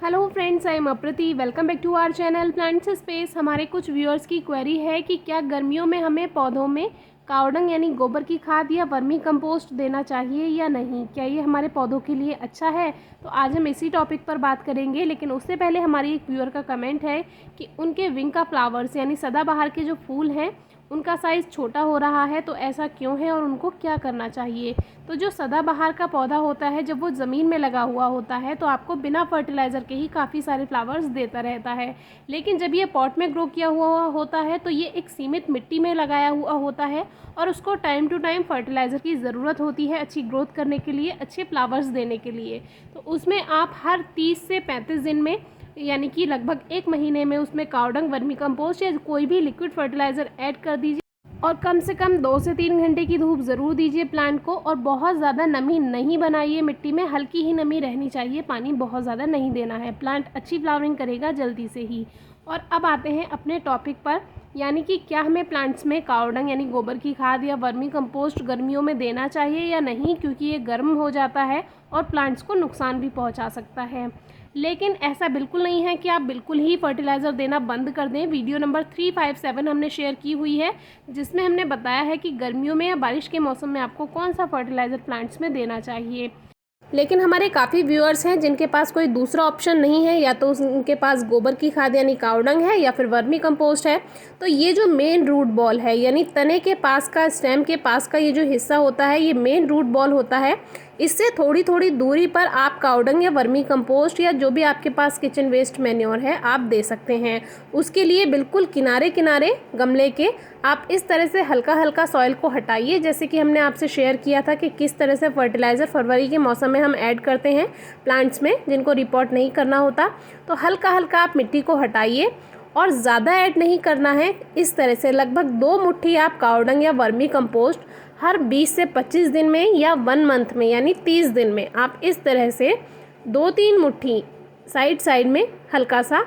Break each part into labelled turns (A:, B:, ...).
A: Hello friends, I am Aprati. Welcome back to our channel Plants Space. हमारे कुछ viewers की query है कि क्या गर्मियों में हमें पौधों में कावडंग यानी गोबर की खाद या वर्मी कंपोस्ट देना चाहिए या नहीं, क्या ये हमारे पौधों के लिए अच्छा है। तो आज हम इसी टॉपिक पर बात करेंगे, लेकिन उससे पहले हमारी एक व्यूअर का कमेंट है कि उनके विंग का फ्लावर्स यानी सदाबहार के जो फूल हैं उनका साइज़ छोटा हो रहा है, तो ऐसा क्यों है और उनको क्या करना चाहिए। तो जो सदाबहार का पौधा होता है, जब वो ज़मीन में लगा हुआ होता है तो आपको बिना फर्टिलाइज़र के ही काफ़ी सारे फ्लावर्स देता रहता है। लेकिन जब ये पॉट में ग्रो किया हुआ होता है तो ये एक सीमित मिट्टी में लगाया हुआ होता है और उसको टाइम टू टाइम फर्टिलाइज़र की ज़रूरत होती है अच्छी ग्रोथ करने के लिए, अच्छे फ्लावर्स देने के लिए। तो उसमें आप हर 30 से 35 दिन में यानी कि लगभग 1 महीने में उसमें कावडंग, वर्मी कंपोस्ट या कोई भी लिक्विड फर्टिलाइज़र ऐड कर दीजिए और कम से कम 2 से 3 घंटे की धूप ज़रूर दीजिए प्लांट को। और बहुत ज़्यादा नमी नहीं बनाइए मिट्टी में, हल्की ही नमी रहनी चाहिए, पानी बहुत ज़्यादा नहीं देना है। प्लांट अच्छी फ्लावरिंग करेगा जल्दी से ही। और अब आते हैं अपने टॉपिक पर, यानी कि क्या हमें प्लांट्स में कावडंग यानी गोबर की खाद या वर्मी कंपोस्ट गर्मियों में देना चाहिए या नहीं, क्योंकि ये गर्म हो जाता है और प्लांट्स को नुकसान भी पहुंचा सकता है। लेकिन ऐसा बिल्कुल नहीं है कि आप बिल्कुल ही फर्टिलाइज़र देना बंद कर दें। वीडियो नंबर 357 हमने शेयर की हुई है, जिसमें हमने बताया है कि गर्मियों में या बारिश के मौसम में आपको कौन सा फर्टिलाइज़र प्लांट्स में देना चाहिए। लेकिन हमारे काफ़ी व्यूअर्स हैं जिनके पास कोई दूसरा ऑप्शन नहीं है, या तो उनके पास गोबर की खाद यानी कावडंग है या फिर वर्मी कंपोस्ट है। तो ये जो मेन रूट बॉल है यानी तने के पास का, स्टेम के पास का ये जो हिस्सा होता है, ये मेन रूट बॉल होता है। इससे थोड़ी थोड़ी दूरी पर आप कावडंग या वर्मी कंपोस्ट या जो भी आपके पास किचन वेस्ट मैन्योर है आप दे सकते हैं। उसके लिए बिल्कुल किनारे किनारे गमले के आप इस तरह से हल्का हल्का सॉइल को हटाइए, जैसे कि हमने आपसे शेयर किया था कि किस तरह से फर्टिलाइज़र फरवरी के मौसम में हम ऐड करते हैं प्लांट्स में जिनको रिपोर्ट नहीं करना होता। तो हल्का हल्का आप मिट्टी को हटाइए और ज़्यादा ऐड नहीं करना है। इस तरह से लगभग 2 मुट्ठी आप कावडंग या वर्मी कंपोस्ट हर 20 से 25 दिन में या 1 मंथ में यानी 30 दिन में आप इस तरह से 2-3 मुट्ठी साइड साइड में हल्का सा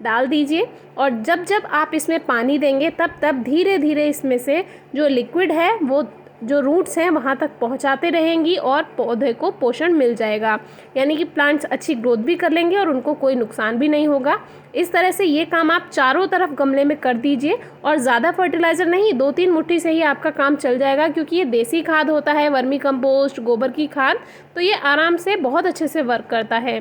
A: डाल दीजिए। और जब जब आप इसमें पानी देंगे तब तब धीरे धीरे इसमें से जो लिक्विड है वो जो रूट्स हैं वहाँ तक पहुँचाते रहेंगी और पौधे को पोषण मिल जाएगा, यानी कि प्लांट्स अच्छी ग्रोथ भी कर लेंगे और उनको कोई नुकसान भी नहीं होगा। इस तरह से ये काम आप चारों तरफ गमले में कर दीजिए और ज़्यादा फर्टिलाइज़र नहीं, 2-3 मुट्ठी से ही आपका काम चल जाएगा, क्योंकि ये देसी खाद होता है, वर्मी कंपोस्ट, गोबर की खाद, तो ये आराम से बहुत अच्छे से वर्क करता है।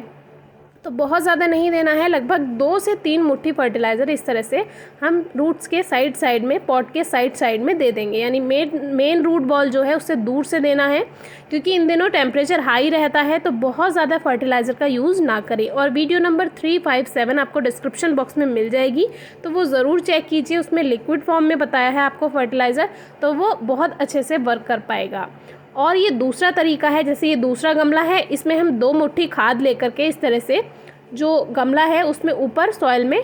A: तो बहुत ज़्यादा नहीं देना है, लगभग 2 से 3 मुट्ठी फर्टिलाइज़र इस तरह से हम रूट्स के साइड साइड में, पॉट के साइड साइड में दे देंगे। यानी मेन रूट बॉल जो है उससे दूर से देना है, क्योंकि इन दिनों टेम्परेचर हाई रहता है, तो बहुत ज़्यादा फर्टिलाइज़र का यूज़ ना करें। और वीडियो नंबर 357 आपको डिस्क्रिप्शन बॉक्स में मिल जाएगी, तो वो ज़रूर चेक कीजिए। उसमें लिक्विड फॉर्म में बताया है आपको फर्टिलाइज़र, तो वो बहुत अच्छे से वर्क कर पाएगा। और ये दूसरा तरीका है, जैसे ये दूसरा गमला है, इसमें हम 2 मुट्ठी खाद लेकर के इस तरह से जो गमला है उसमें ऊपर सॉइल में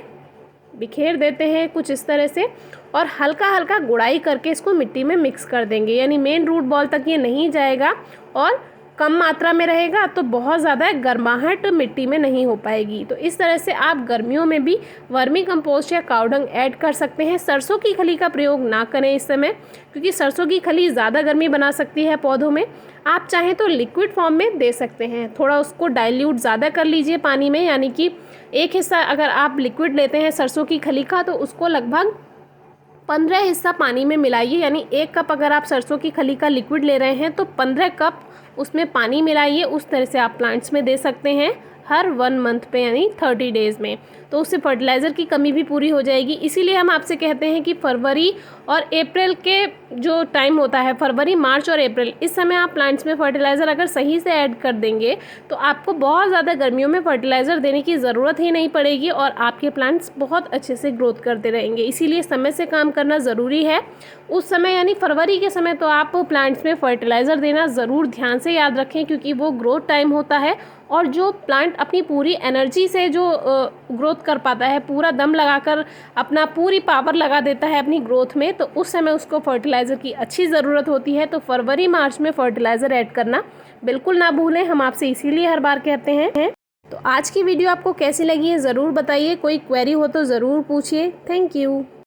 A: बिखेर देते हैं कुछ इस तरह से, और हल्का हल्का गुड़ाई करके इसको मिट्टी में मिक्स कर देंगे। यानी मेन रूट बॉल तक ये नहीं जाएगा और कम मात्रा में रहेगा, तो बहुत ज़्यादा गर्माहट मिट्टी में नहीं हो पाएगी। तो इस तरह से आप गर्मियों में भी वर्मी कंपोस्ट या कावडंग ऐड कर सकते हैं। सरसों की खली का प्रयोग ना करें इस समय, क्योंकि सरसों की खली ज़्यादा गर्मी बना सकती है पौधों में। आप चाहें तो लिक्विड फॉर्म में दे सकते हैं, थोड़ा उसको डाइल्यूट ज़्यादा कर लीजिए पानी में, यानी कि एक हिस्सा अगर आप लिक्विड लेते हैं सरसों की खली का तो उसको लगभग 15 हिस्सा पानी में मिलाइए। यानी 1 कप अगर आप सरसों की खली का लिक्विड ले रहे हैं तो 15 कप उसमें पानी मिलाइए। उस तरह से आप प्लांट्स में दे सकते हैं हर 1 मंथ पे, यानी 30 डेज़ में। तो उससे फर्टिलाइज़र की कमी भी पूरी हो जाएगी। इसीलिए हम आपसे कहते हैं कि फरवरी और अप्रैल के जो टाइम होता है, फरवरी, मार्च और अप्रैल, इस समय आप प्लांट्स में फर्टिलाइज़र अगर सही से ऐड कर देंगे तो आपको बहुत ज़्यादा गर्मियों में फर्टिलाइज़र देने की ज़रूरत ही नहीं पड़ेगी और आपके प्लांट्स बहुत अच्छे से ग्रोथ करते रहेंगे। इसीलिए समय से काम करना ज़रूरी है। उस समय यानी फरवरी के समय तो आप प्लांट्स में फर्टिलाइज़र देना ज़रूर ध्यान से याद रखें, क्योंकि वो ग्रोथ टाइम होता है और जो प्लांट अपनी पूरी एनर्जी से जो ग्रोथ कर पाता है, पूरा दम लगाकर अपना पूरी पावर लगा देता है अपनी ग्रोथ में, तो उस समय उसको फर्टिलाइज़र की अच्छी ज़रूरत होती है। तो फरवरी मार्च में फर्टिलाइज़र ऐड करना बिल्कुल ना भूलें, हम आपसे इसीलिए हर बार कहते हैं। तो आज की वीडियो आपको कैसी लगी है ज़रूर बताइए, कोई क्वेरी हो तो ज़रूर पूछिए। Thank you.